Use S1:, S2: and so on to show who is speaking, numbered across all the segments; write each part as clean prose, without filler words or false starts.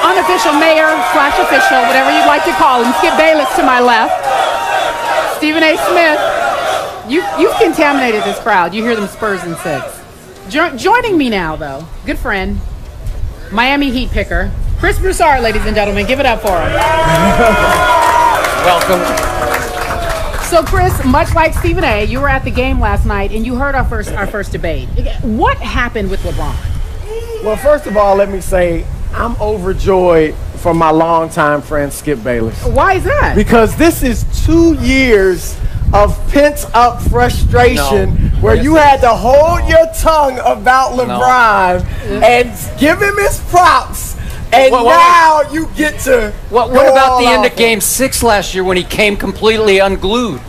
S1: unofficial mayor / official, whatever you'd like to call him, Skip Bayless to my left. Stephen A. Smith, you've contaminated this crowd. You hear them Spurs in 6. Joining me now, though, good friend, Miami Heat picker, Chris Broussard, ladies and gentlemen. Give it up for him.
S2: Welcome.
S1: So, Chris, much like Stephen A., you were at the game last night, and you heard our first debate. What happened with LeBron?
S3: Well, first of all, let me say I'm overjoyed for my longtime friend Skip Bayless.
S1: Why is that?
S3: Because this is 2 years of pent-up frustration where you had to hold your tongue about LeBron and give him his props. And now you get to
S2: What about the end of Game 6 last year when he came completely unglued?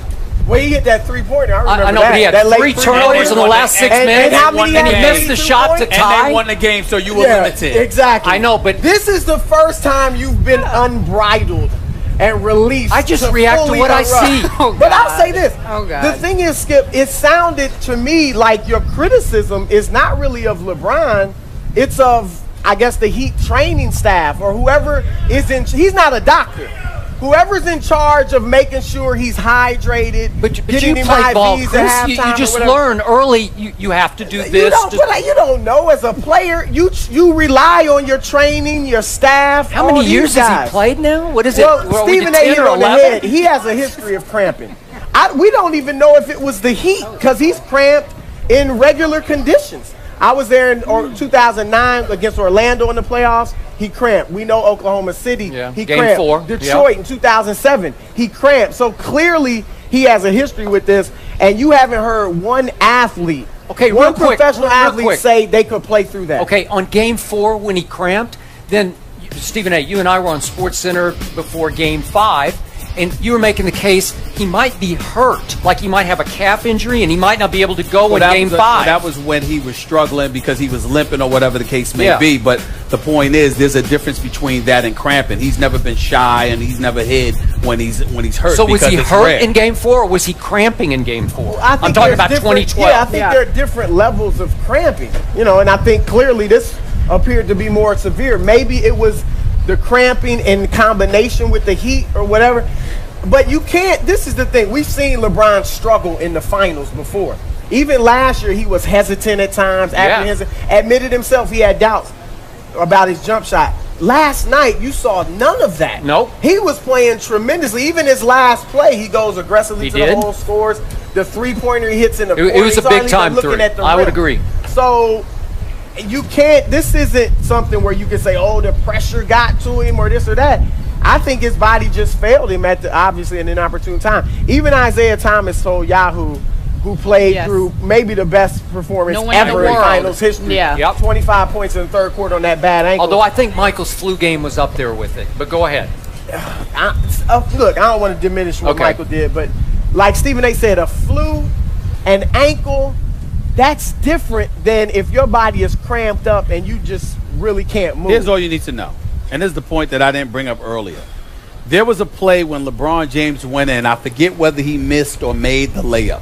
S3: Well, he hit that three-pointer. I remember
S2: I know,
S3: that.
S2: but he had
S3: that
S2: 3 turnovers in the last 6 minutes, and he missed the shot to tie.
S4: And they won the game, so you were limited.
S3: Exactly.
S2: I know, but
S3: this is the first time you've been unbridled and released.
S2: I just react to what I see.
S3: But I'll say this.
S1: Oh, God.
S3: The thing is, Skip, it sounded to me like your criticism is not really of LeBron. It's of, I guess, the Heat training staff or whoever is in. He's not a doctor. Whoever's in charge of making sure he's hydrated,
S2: but
S3: getting
S2: you
S3: him
S2: play ball,
S3: IVs
S2: Chris.
S3: at
S2: You
S3: halftime
S2: just
S3: or whatever.
S2: learn early. You have to do this.
S3: You don't know as a player. You rely on your training, your staff.
S2: How many years has he played now? What is it?
S3: Well, Stephen A. hit on the head. He has a history of cramping. We don't even know if it was the heat because he's cramped in regular conditions. I was there in 2009 against Orlando in the playoffs. He cramped. We know Oklahoma City. He
S2: Game
S3: cramped.
S2: 4.
S3: Detroit in 2007. He cramped. So clearly he has a history with this. And you haven't heard one athlete, one professional athlete say they could play through that.
S2: Okay, on Game 4 when he cramped, then Stephen A., you and I were on SportsCenter before Game 5. And you were making the case he might be hurt, like he might have a calf injury, and he might not be able to go in Game 5.
S4: That was when he was struggling because he was limping or whatever the case may be. But the point is, there's a difference between that and cramping. He's never been shy, and he's never hid when he's hurt.
S2: So was he hurt in Game 4, or was he cramping in Game 4?
S3: Well,
S2: I'm talking about 2012.
S3: Yeah, I think there are different levels of cramping. And I think clearly this appeared to be more severe. Maybe it was the cramping in combination with the heat or whatever. But you can't, this is the thing, we've seen LeBron struggle in the finals before. Even last year he was hesitant at times, admitted himself he had doubts about his jump shot. Last night you saw none of that.
S2: Nope.
S3: He was playing tremendously. Even his last play, he goes aggressively to the hole, scores. The three-pointer he hits in the corner.
S2: It was a big-time three. I would agree.
S3: So you can't, this isn't something where you can say, oh, the pressure got to him or this or that. I think his body just failed him at obviously an inopportune time. Even Isaiah Thomas told Yahoo, who played through maybe the best performance ever in finals history. 25 points in the third quarter on that bad ankle.
S2: Although I think Michael's flu game was up there with it. But go ahead.
S3: Look, I don't want to diminish what Michael did, but like Stephen A. said, a flu, an ankle, that's different than if your body is cramped up and you just really can't move.
S4: Here's all you need to know. And this is the point that I didn't bring up earlier. There was a play when LeBron James went in. I forget whether he missed or made the layup.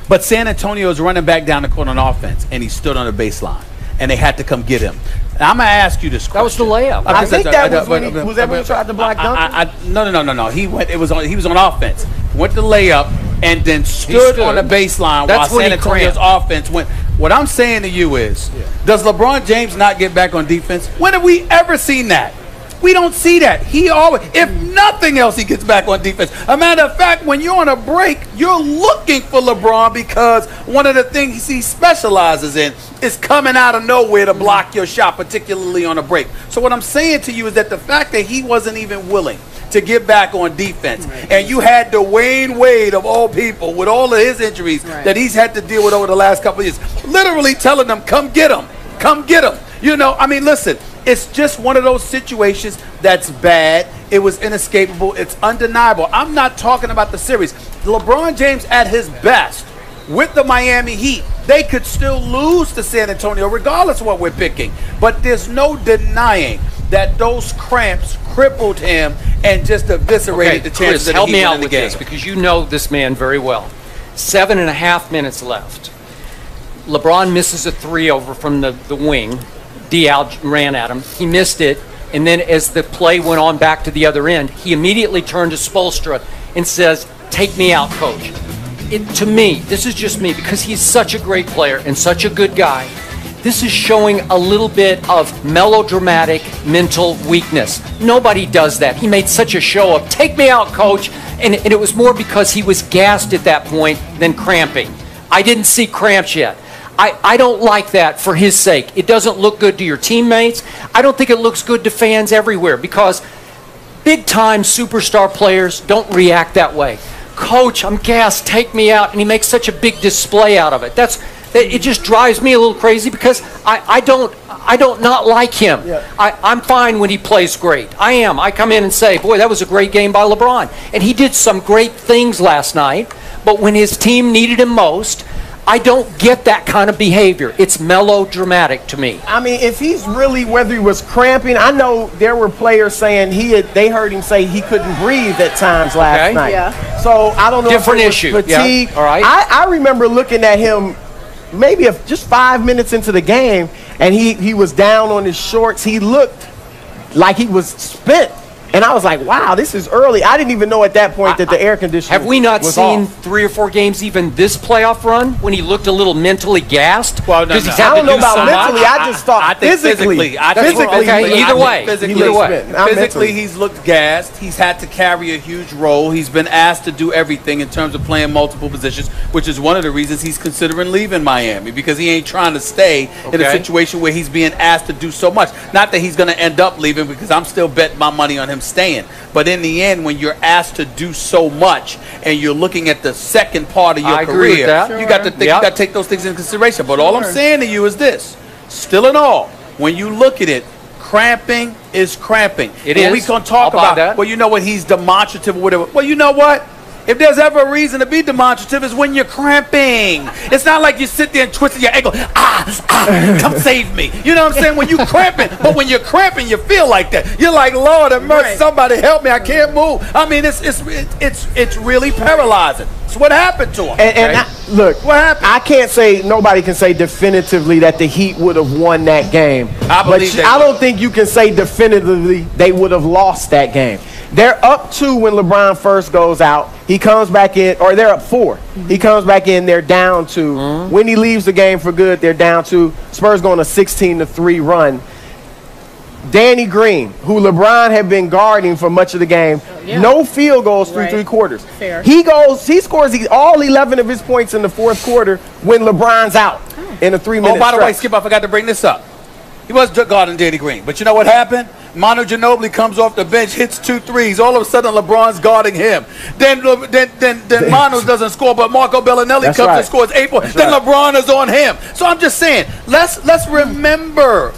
S4: But San Antonio was running back down the court on offense, and he stood on the baseline, and they had to come get him. Now, I'm going to ask you this question.
S2: That was the layup.
S3: I think that was when he tried to block Duncan?
S4: No. He was on offense. Went to layup, and then stood on the baseline while San Antonio's offense went. What I'm saying to you is, does LeBron James not get back on defense? When have we ever seen that? We don't see that. He always, if nothing else, he gets back on defense. A matter of fact, when you're on a break, you're looking for LeBron because one of the things he specializes in is coming out of nowhere to block your shot, particularly on a break. So what I'm saying to you is that the fact that he wasn't even willing to get back on defense, and you had Dwayne Wade of all people with all of his injuries that he's had to deal with over the last couple of years, literally telling them, come get him, come get him. I mean, listen, it's just one of those situations that's bad. It was inescapable. It's undeniable. I'm not talking about the series. LeBron James at his best with the Miami Heat, they could still lose to San Antonio regardless of what we're picking. But there's no denying that those cramps crippled him and just eviscerated the chances of the Heat winning the game.
S2: This because you know this man very well. 7.5 minutes left. LeBron misses a three over from the wing. Dial ran at him. He missed it. And then as the play went on back to the other end, he immediately turned to Spoelstra and says, "Take me out, coach." To me, this is just me, because he's such a great player and such a good guy, this is showing a little bit of melodramatic mental weakness. Nobody does that. He made such a show of, "Take me out, coach." And it was more because he was gassed at that point than cramping. I didn't see cramps yet. I don't like that for his sake. It doesn't look good to your teammates. I don't think it looks good to fans everywhere, because big-time superstar players don't react that way. "Coach, I'm gassed, take me out," and he makes such a big display out of it. It just drives me a little crazy, because I don't not like him. Yeah. I'm fine when he plays great. I am. I come in and say, "Boy, that was a great game by LeBron," and he did some great things last night. But when his team needed him most, I don't get that kind of behavior. It's melodramatic to me.
S3: I mean, if he's really, whether he was cramping, I know there were players saying they heard him say he couldn't breathe at times last night. Yeah. So I don't know.
S2: Different issue.
S3: Fatigue.
S2: Yeah. All right.
S3: I remember looking at him maybe just 5 minutes into the game, and he was down on his shorts. He looked like he was spent. And I was like, wow, this is early. I didn't even know at that point that the air conditioner was off.
S2: Have we not seen 3 or 4 games even this playoff run when he looked a little mentally gassed?
S4: Well, no.
S3: I don't know about mentally. I just thought physically.
S2: Okay, either way.
S4: Physically, he's looked gassed. He's had to carry a huge role. He's been asked to do everything in terms of playing multiple positions, which is one of the reasons he's considering leaving Miami, because he ain't trying to stay in a situation where he's being asked to do so much. Not that he's going to end up leaving, because I'm still betting my money on him staying. But in the end, when you're asked to do so much and you're looking at the second part of your career, you got to think, you got to take those things into consideration. But all I'm saying to you is this: still in all, when you look at it, cramping is cramping.
S2: It is.
S4: We can talk about that. Well, you know what? He's demonstrative or whatever. Well, you know what? If there's ever a reason to be demonstrative, is when you're cramping. It's not like you sit there and twist your ankle. Come save me. You know what I'm saying? When you're cramping, but when you're cramping, you feel like that. You're like, Lord have mercy, somebody help me! I can't move. I mean, it's really paralyzing. It's what happened to him.
S3: And look, what happened? I can't say, nobody can say definitively that the Heat would have won that game.
S4: I believe that.
S3: I don't think you can say definitively they would have lost that game. They're up 2 when LeBron first goes out. He comes back in, or they're up 4. He comes back in, they're down 2. When he leaves the game for good, they're down 2. Spurs go on a 16-3 run. Danny Green, who LeBron had been guarding for much of the game, no field goals through 3 quarters.
S1: Fair.
S3: He scores all 11 of his points in the 4th quarter when LeBron's out in a 3-minute
S4: Oh, by the way, Skip, I forgot to bring this up. He was guarding Danny Green, but you know what happened? Manu Ginobili comes off the bench, hits 2 threes. All of a sudden, LeBron's guarding him. Then Manu doesn't score, but Marco Bellinelli comes and scores 8 points. Then LeBron is on him. So I'm just saying, let's remember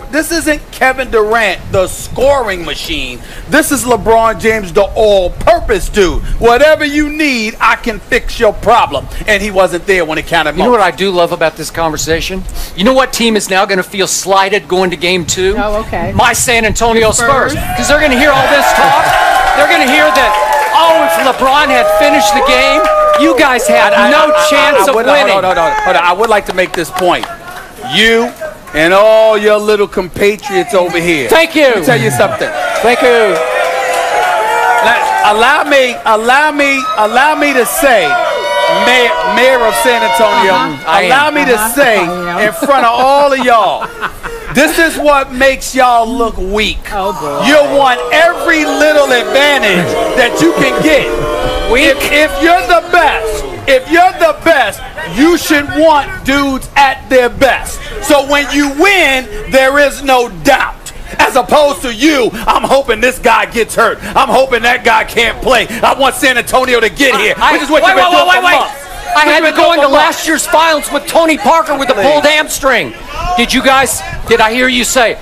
S4: this isn't Kevin Durant, the scoring machine. This is LeBron James, the all-purpose dude. Whatever you need, I can fix your problem. And he wasn't there when it counted most.
S2: You know what I do love about this conversation? You know what team is now going to feel slighted going to game 2?
S1: Oh, okay.
S2: My San Antonio Spurs, because they're going to hear all this talk. They're going to hear that, if LeBron had finished the game, you guys had no chance of winning.
S4: Hold on. I would like to make this point. You and all your little compatriots over here.
S2: Thank you.
S4: Let me tell you something.
S2: Thank you.
S4: Allow me to say, Mayor of San Antonio, allow me to say in front of all of y'all, this is what makes y'all look weak.
S1: Oh, boy.
S4: You want every little advantage that you can get. If you're the best, you should want dudes at their best. So when you win, there is no doubt. As opposed to you, I'm hoping this guy gets hurt. I'm hoping that guy can't play. I want San Antonio to get here. Which is what you've been doing for months.
S2: I had to go into last year's finals with Tony Parker with a pulled hamstring. Did I hear you say,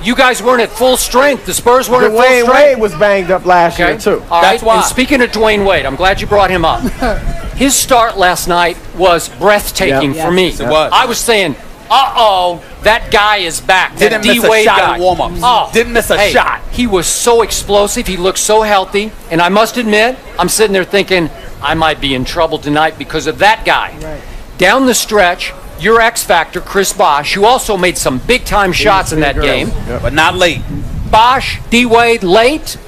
S2: you guys weren't at full strength? The Spurs weren't at full strength?
S3: Dwayne Wade was banged up last year, too.
S2: All right. That's why. And speaking of Dwayne Wade, I'm glad you brought him up. His start last night was breathtaking for me.
S4: It was.
S2: I was saying, that guy is back.
S4: Didn't miss a shot in warm-ups. Didn't miss a shot.
S2: He was so explosive. He looked so healthy. And I must admit, I'm sitting there thinking, I might be in trouble tonight because of that guy. Right. Down the stretch, your X factor, Chris Bosh, who also made some big-time shots in that game.
S4: But not late.
S2: Bosh, D-Wade late?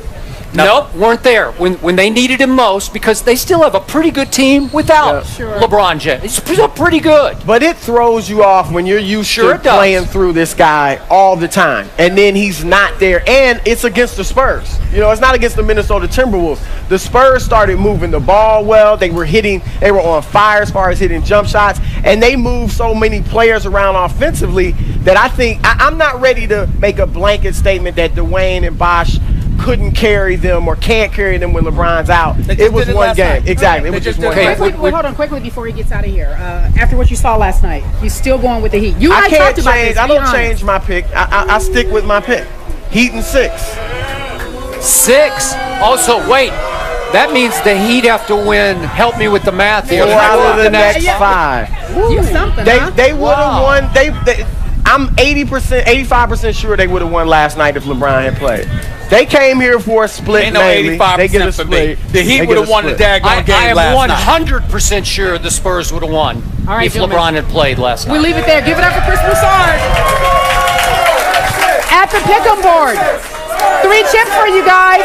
S2: Nope, weren't there when they needed him most, because they still have a pretty good team without LeBron James. It's still pretty good.
S3: But it throws you off when you're used to playing through this guy all the time, and then he's not there. And it's against the Spurs. You know, it's not against the Minnesota Timberwolves. The Spurs started moving the ball well. They were on fire as far as hitting jump shots, and they moved so many players around offensively that I think I'm not ready to make a blanket statement that Dwayne and Bosh couldn't carry them or can't carry them when LeBron's out. It was one game. Exactly. It was just one game.
S1: Wait, hold on quickly before he gets out of here. After what you saw last night, he's still going with the Heat. You and I talked about this.
S3: I don't change my pick. I stick with my pick. Heat in 6.
S2: 6. Also, wait. That means the Heat have to win. Help me with the math here.
S3: 4 out of the next 5.
S1: You something,
S3: They would have won. I'm 80%, 85% sure they would have won last night if LeBron had played. They came here for a split.
S4: Ain't no 85%
S3: they get a
S4: for
S3: split.
S4: me. The Heat would have won the daggone game last night.
S2: I am 100% sure the Spurs would have won if LeBron had played last night.
S1: We leave it there. Give it up for Chris Broussard. At the pick'em board. 3 chips for you guys.